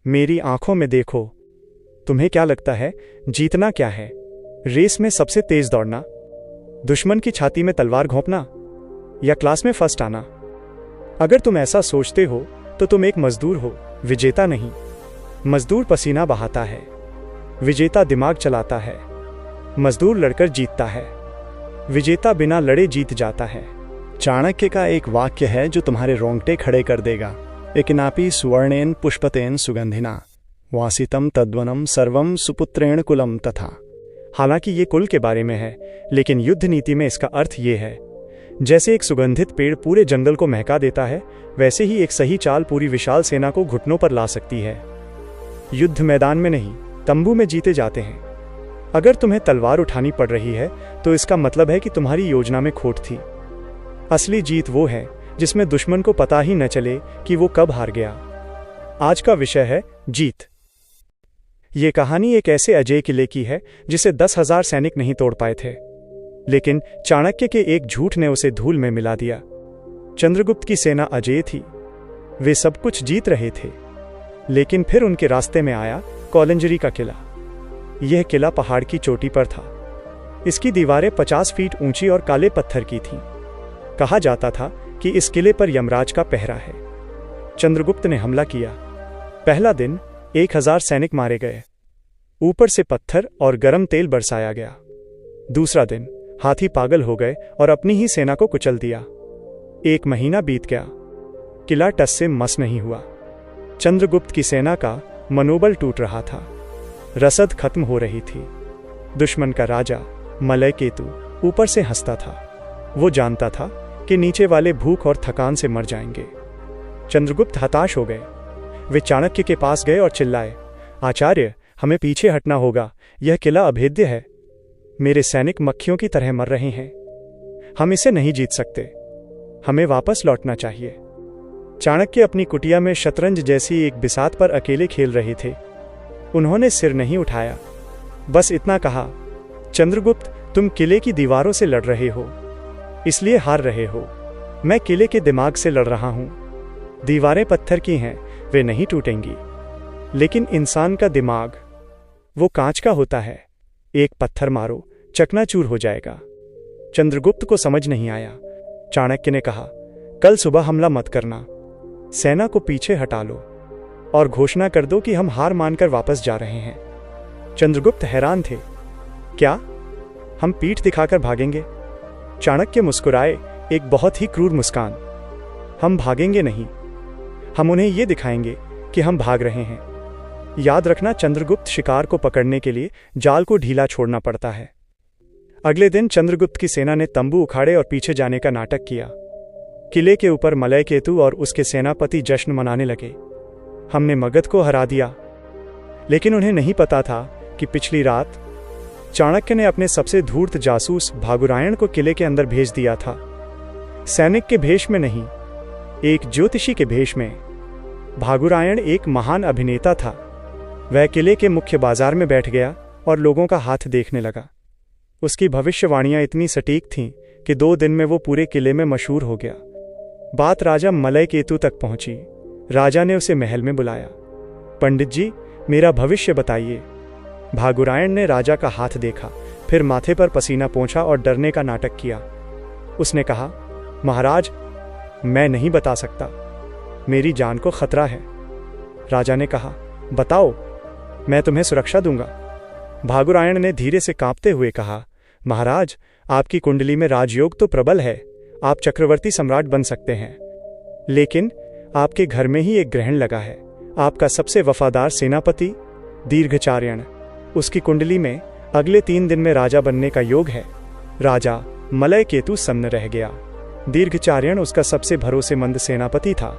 मेरी आंखों में देखो। तुम्हें क्या लगता है जीतना क्या है? रेस में सबसे तेज दौड़ना, दुश्मन की छाती में तलवार घोंपना, या क्लास में फर्स्ट आना? अगर तुम ऐसा सोचते हो तो तुम एक मजदूर हो, विजेता नहीं। मजदूर पसीना बहाता है, विजेता दिमाग चलाता है। मजदूर लड़कर जीतता है, विजेता बिना लड़े जीत जाता है। चाणक्य का एक वाक्य है जो तुम्हारे रोंगटे खड़े कर देगा। एकिनापि सुवर्णेन पुष्पतेन सुगंधिना वासितम तद्वनम सर्वम सुपुत्रेण कुलम तथा। हालांकि ये कुल के बारे में है, लेकिन युद्ध नीति में इसका अर्थ ये है, जैसे एक सुगंधित पेड़ पूरे जंगल को महका देता है, वैसे ही एक सही चाल पूरी विशाल सेना को घुटनों पर ला सकती है। युद्ध मैदान में नहीं, तंबू में जीते जाते हैं। अगर तुम्हें तलवार उठानी पड़ रही है तो इसका मतलब है कि तुम्हारी योजना में खोट थी। असली जीत वो है जिसमें दुश्मन को पता ही न चले कि वो कब हार गया। आज का विषय है जीत। ये कहानी एक ऐसे अजेय किले की है जिसे 10,000 सैनिक नहीं तोड़ पाए थे, लेकिन चाणक्य के एक झूठ ने उसे धूल में मिला दिया। चंद्रगुप्त की सेना अजेय थी, वे सब कुछ जीत रहे थे, लेकिन फिर उनके रास्ते में आया कौलंजरी का किला। यह किला पहाड़ की चोटी पर था। इसकी दीवारें 50 फीट ऊंची और काले पत्थर की थीं। कहा जाता था कि इस किले पर यमराज का पहरा है। चंद्रगुप्त ने हमला किया। पहला दिन 1000 सैनिक मारे गए, ऊपर से पत्थर और गर्म तेल बरसाया गया। दूसरा दिन हाथी पागल हो गए और अपनी ही सेना को कुचल दिया। 1 महीना बीत गया, किला टस से मस नहीं हुआ। चंद्रगुप्त की सेना का मनोबल टूट रहा था, रसद खत्म हो रही थी। दुश्मन का राजा मलय केतु ऊपर से हंसता था। वो जानता था कि नीचे वाले भूख और थकान से मर जाएंगे। चंद्रगुप्त हताश हो गए। वे चाणक्य के पास गए और चिल्लाए, आचार्य, हमें पीछे हटना होगा, यह किला अभेद्य है। मेरे सैनिक मक्खियों की तरह मर रहे हैं, हम इसे नहीं जीत सकते, हमें वापस लौटना चाहिए। चाणक्य अपनी कुटिया में शतरंज जैसी एक बिसात पर अकेले खेल रहे थे। उन्होंने सिर नहीं उठाया, बस इतना कहा, चंद्रगुप्त, तुम किले की दीवारों से लड़ रहे हो, इसलिए हार रहे हो। मैं किले के दिमाग से लड़ रहा हूं। दीवारें पत्थर की हैं, वे नहीं टूटेंगी, लेकिन इंसान का दिमाग, वो कांच का होता है। एक पत्थर मारो, चकनाचूर हो जाएगा। चंद्रगुप्त को समझ नहीं आया। चाणक्य ने कहा, कल सुबह हमला मत करना, सेना को पीछे हटा लो और घोषणा कर दो कि हम हार मानकर वापस जा रहे हैं। चंद्रगुप्त हैरान थे, क्या हम पीठ दिखाकर भागेंगे? चाणक्य मुस्कुराए, एक बहुत ही क्रूर मुस्कान। हम भागेंगे नहीं, हम उन्हें यह दिखाएंगे कि हम भाग रहे हैं। याद रखना, चंद्रगुप्त शिकार को पकड़ने के लिए जाल को ढीला छोड़ना पड़ता है। अगले दिन चंद्रगुप्त की सेना ने तंबू उखाड़े और पीछे जाने का नाटक किया। किले के ऊपर मलय केतु और उसके सेनापति जश्न मनाने लगे। हमने मगध को हरा दिया। लेकिन उन्हें नहीं पता था कि पिछली रात चाणक्य ने अपने सबसे धूर्त जासूस भागुरायण को किले के अंदर भेज दिया था। सैनिक के भेष में नहीं, एक ज्योतिषी के भेष में। भागुरायण एक महान अभिनेता था। वह किले के मुख्य बाजार में बैठ गया और लोगों का हाथ देखने लगा। उसकी भविष्यवाणियां इतनी सटीक थीं कि 2 दिन में वो पूरे किले में मशहूर हो गया। बात राजा मलय केतु तक पहुंची। राजा ने उसे महल में बुलाया। पंडित जी, मेरा भविष्य बताइए। भागुरायण ने राजा का हाथ देखा, फिर माथे पर पसीना पोंछा और डरने का नाटक किया। उसने कहा, महाराज, मैं नहीं बता सकता, मेरी जान को खतरा है। राजा ने कहा, बताओ, मैं तुम्हें सुरक्षा दूंगा। भागुरायण ने धीरे से कांपते हुए कहा, महाराज, आपकी कुंडली में राजयोग तो प्रबल है, आप चक्रवर्ती सम्राट बन सकते हैं, लेकिन आपके घर में ही एक ग्रहण लगा है। आपका सबसे वफादार सेनापति दीर्घचार्यण, उसकी कुंडली में अगले 3 दिन में राजा बनने का योग है। राजा मलय केतु सन्न रह गया। दीर्घचार्यण उसका सबसे भरोसेमंद सेनापति था,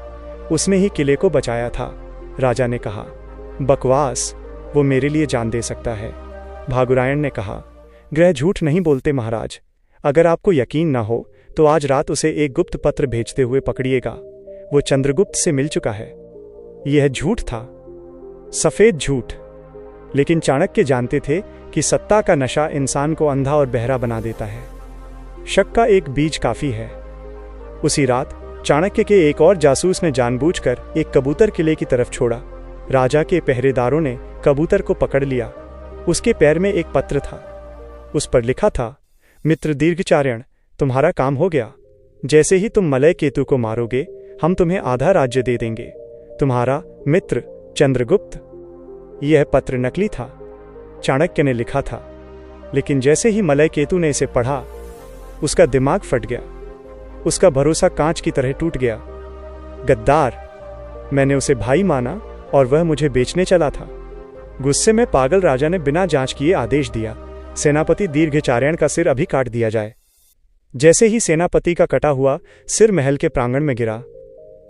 उसने ही किले को बचाया था। राजा ने कहा, बकवास, वो मेरे लिए जान दे सकता है। भागुरायण ने कहा, ग्रह झूठ नहीं बोलते महाराज, अगर आपको यकीन ना हो तो आज रात उसे एक गुप्त पत्र भेजते हुए पकड़िएगा। वो चंद्रगुप्त से मिल चुका है। यह झूठ था, सफेद झूठ, लेकिन चाणक्य जानते थे कि सत्ता का नशा इंसान को अंधा और बहरा बना देता है। शक का एक बीज काफी है। उसी रात चाणक्य के एक और जासूस ने जानबूझकर एक कबूतर किले की तरफ छोड़ा। राजा के पहरेदारों ने कबूतर को पकड़ लिया। उसके पैर में एक पत्र था। उस पर लिखा था, मित्र दीर्घचार्यण, तुम्हारा काम हो गया। जैसे ही तुम मलय केतु को मारोगे, हम तुम्हें आधा राज्य दे देंगे। तुम्हारा मित्र चंद्रगुप्त। यह पत्र नकली था, चाणक्य ने लिखा था। लेकिन जैसे ही मलय केतु ने इसे पढ़ा, उसका दिमाग फट गया। उसका भरोसा कांच की तरह टूट गया। गद्दार! मैंने उसे भाई माना और वह मुझे बेचने चला था। गुस्से में पागल राजा ने बिना जांच किए आदेश दिया, सेनापति दीर्घचार्यण का सिर अभी काट दिया जाए। जैसे ही सेनापति का कटा हुआ सिर महल के प्रांगण में गिरा,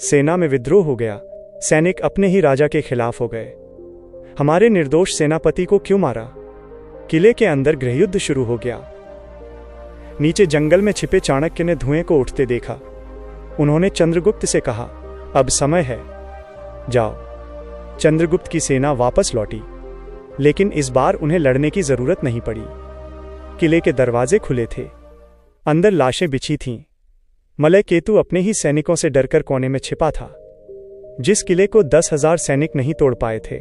सेना में विद्रोह हो गया। सैनिक अपने ही राजा के खिलाफ हो गए। हमारे निर्दोष सेनापति को क्यों मारा? किले के अंदर गृहयुद्ध शुरू हो गया। नीचे जंगल में छिपे चाणक्य ने धुएं को उठते देखा। उन्होंने चंद्रगुप्त से कहा, अब समय है, जाओ। चंद्रगुप्त की सेना वापस लौटी, लेकिन इस बार उन्हें लड़ने की जरूरत नहीं पड़ी। किले के दरवाजे खुले थे, अंदर लाशें बिछी थीं। मलय केतु अपने ही सैनिकों से डरकर कोने में छिपा था। जिस किले को 10,000 सैनिक नहीं तोड़ पाए थे,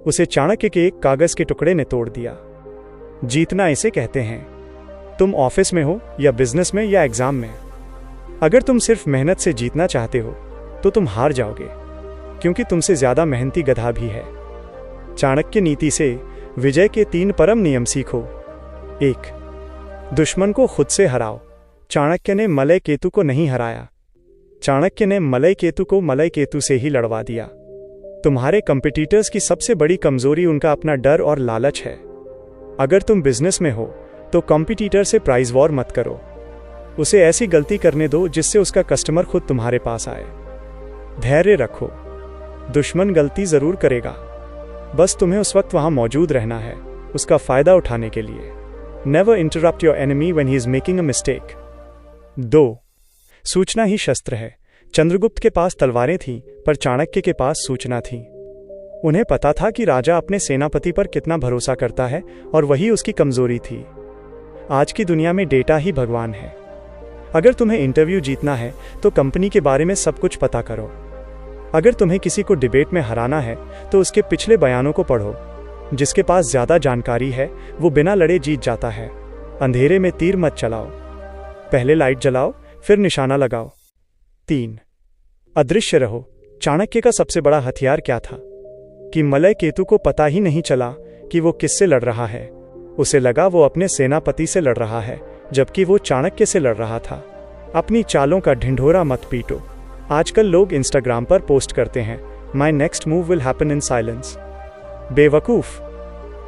उसे चाणक्य के एक कागज के टुकड़े ने तोड़ दिया। जीतना इसे कहते हैं। तुम ऑफिस में हो या बिजनेस में या एग्जाम में, अगर तुम सिर्फ मेहनत से जीतना चाहते हो तो तुम हार जाओगे, क्योंकि तुमसे ज्यादा मेहनती गधा भी है। चाणक्य नीति से विजय के 3 परम नियम सीखो। 1. दुश्मन को खुद से हराओ। चाणक्य ने मलय केतु को नहीं हराया। चाणक्य ने मलय केतु को मलय केतु से ही लड़वा दिया। तुम्हारे कंपटीटर्स की सबसे बड़ी कमजोरी उनका अपना डर और लालच है। अगर तुम बिजनेस में हो तो कंपटीटर से प्राइस वॉर मत करो। उसे ऐसी गलती करने दो जिससे उसका कस्टमर खुद तुम्हारे पास आए। धैर्य रखो, दुश्मन गलती जरूर करेगा, बस तुम्हें उस वक्त वहां मौजूद रहना है, उसका फायदा उठाने के लिए। Never interrupt your enemy when he is making a mistake. 2. सूचना ही शस्त्र है। चंद्रगुप्त के पास तलवारें थीं, पर चाणक्य के पास सूचना थी। उन्हें पता था कि राजा अपने सेनापति पर कितना भरोसा करता है और वही उसकी कमजोरी थी। आज की दुनिया में डेटा ही भगवान है। अगर तुम्हें इंटरव्यू जीतना है तो कंपनी के बारे में सब कुछ पता करो। अगर तुम्हें किसी को डिबेट में हराना है तो उसके पिछले बयानों को पढ़ो। जिसके पास ज्यादा जानकारी है वो बिना लड़े जीत जाता है। अंधेरे में तीर मत चलाओ, पहले लाइट जलाओ फिर निशाना लगाओ। 3. अदृश्य रहो। चाणक्य का सबसे बड़ा हथियार क्या था कि मलय केतु को पता ही नहीं चला कि वो किससे लड़ रहा है। उसे लगा वो अपने सेनापति से लड़ रहा है, जबकि वो चाणक्य से लड़ रहा था। अपनी चालों का ढिंढोरा मत पीटो। आजकल लोग इंस्टाग्राम पर पोस्ट करते हैं, my next move will happen in silence. बेवकूफ,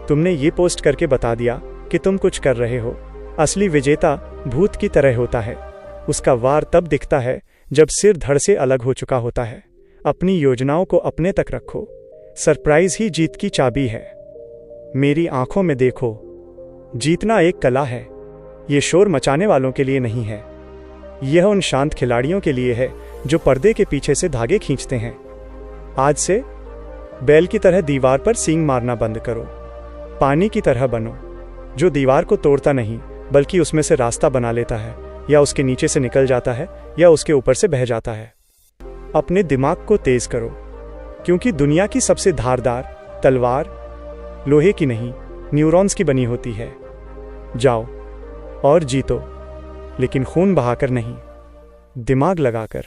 तुमने ये पोस्ट करके बता दिया कि तुम कुछ कर रहे हो। असली विजेता भूत की तरह होता है। उसका वार तब दिखता है जब सिर धड़ से अलग हो चुका होता है। अपनी योजनाओं को अपने तक रखो। सरप्राइज ही जीत की चाबी है। मेरी आंखों में देखो। जीतना एक कला है। ये शोर मचाने वालों के लिए नहीं है। यह उन शांत खिलाड़ियों के लिए है जो पर्दे के पीछे से धागे खींचते हैं। आज से बैल की तरह दीवार पर सींग मारना बंद करो। पानी की तरह बनो, जो दीवार को तोड़ता नहीं बल्कि उसमें से रास्ता बना लेता है, या उसके नीचे से निकल जाता है या उसके ऊपर से बह जाता है। अपने दिमाग को तेज करो, क्योंकि दुनिया की सबसे धारदार तलवार लोहे की नहीं, न्यूरॉन्स की बनी होती है। जाओ और जीतो, लेकिन खून बहाकर नहीं, दिमाग लगाकर।